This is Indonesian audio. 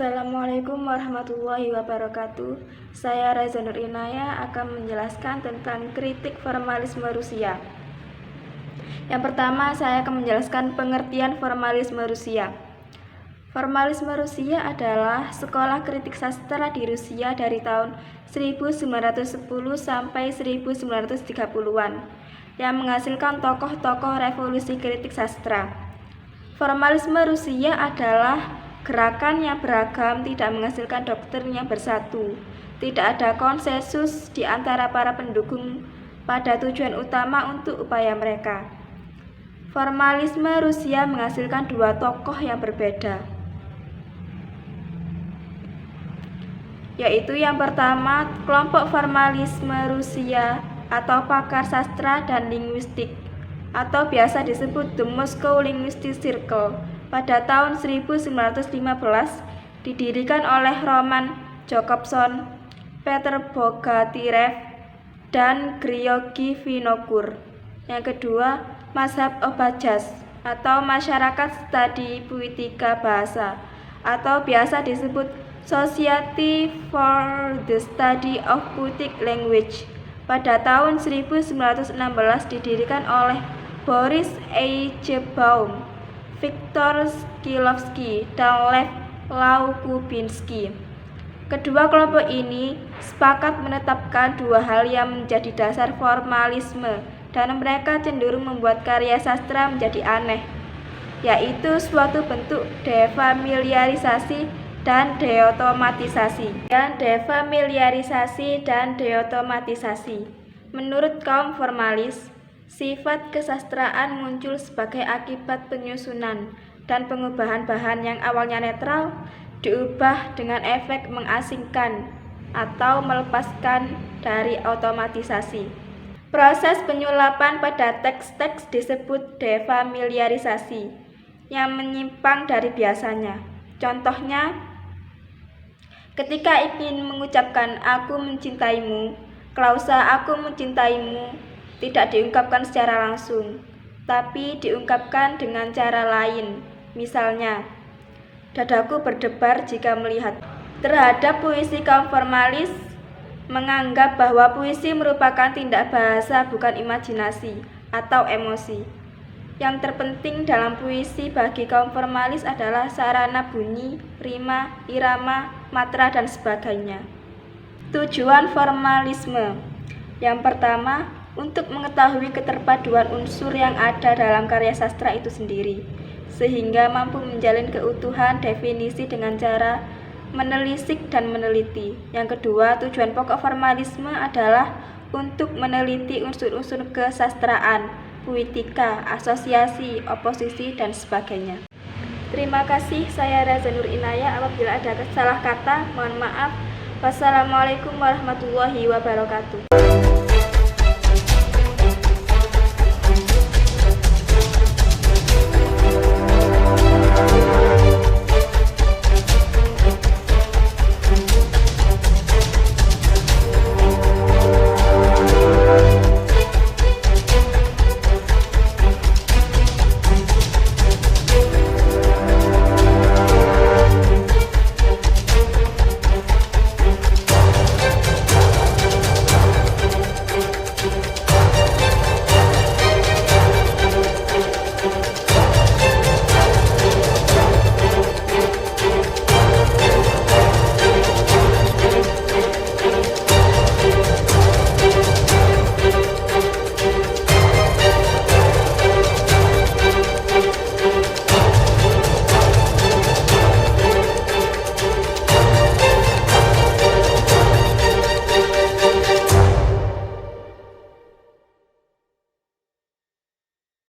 Assalamualaikum warahmatullahi wabarakatuh. Saya Reza Nur Inaya akan menjelaskan tentang kritik formalisme Rusia. Yang pertama, saya akan menjelaskan pengertian formalisme Rusia. Formalisme Rusia adalah sekolah kritik sastra di Rusia dari tahun 1910 sampai 1930-an yang menghasilkan tokoh-tokoh revolusi kritik sastra. Formalisme Rusia adalah gerakan yang beragam, tidak menghasilkan doktrin yang bersatu. Tidak ada konsensus di antara para pendukung pada tujuan utama untuk upaya mereka. Formalisme Rusia menghasilkan dua tokoh yang berbeda, yaitu yang pertama, kelompok formalisme Rusia atau pakar sastra dan linguistik, atau biasa disebut The Moscow Linguistic Circle. Pada tahun 1915 didirikan oleh Roman Jakobson, Peter Bogatyrev, dan Georgy Vinokur. Yang kedua, Mazhab Obajas atau Masyarakat Studi Puitika Bahasa, atau biasa disebut Society for the Study of Poetic Language. Pada tahun 1916 didirikan oleh Boris Eichbaum, Viktor Shklovsky, dan Lev Laukubinski. Kedua kelompok ini sepakat menetapkan dua hal yang menjadi dasar formalisme, dan mereka cenderung membuat karya sastra menjadi aneh, yaitu suatu bentuk defamiliarisasi dan deotomatisasi. Menurut kaum formalis, sifat kesastraan muncul sebagai akibat penyusunan dan pengubahan bahan yang awalnya netral diubah dengan efek mengasingkan atau melepaskan dari otomatisasi. Proses penyulapan pada teks-teks disebut defamiliarisasi yang menyimpang dari biasanya. Contohnya, ketika ingin mengucapkan "aku mencintaimu", klausa "aku mencintaimu" tidak diungkapkan secara langsung, tapi diungkapkan dengan cara lain. Misalnya, "Dadaku berdebar jika melihat." Terhadap puisi, kaum formalis menganggap bahwa puisi merupakan tindak bahasa, bukan imajinasi atau emosi. Yang terpenting dalam puisi bagi kaum formalis adalah sarana bunyi, rima, irama, matra, dan sebagainya. Tujuan formalisme. Yang pertama, untuk mengetahui keterpaduan unsur yang ada dalam karya sastra itu sendiri, sehingga mampu menjalin keutuhan definisi dengan cara menelisik dan meneliti. Yang kedua, tujuan pokok formalisme adalah untuk meneliti unsur-unsur kesastraan, puitika, asosiasi, oposisi, dan sebagainya. Terima kasih, saya Reza Nur Inaya. Apabila ada salah kata, mohon maaf. Wassalamualaikum warahmatullahi wabarakatuh.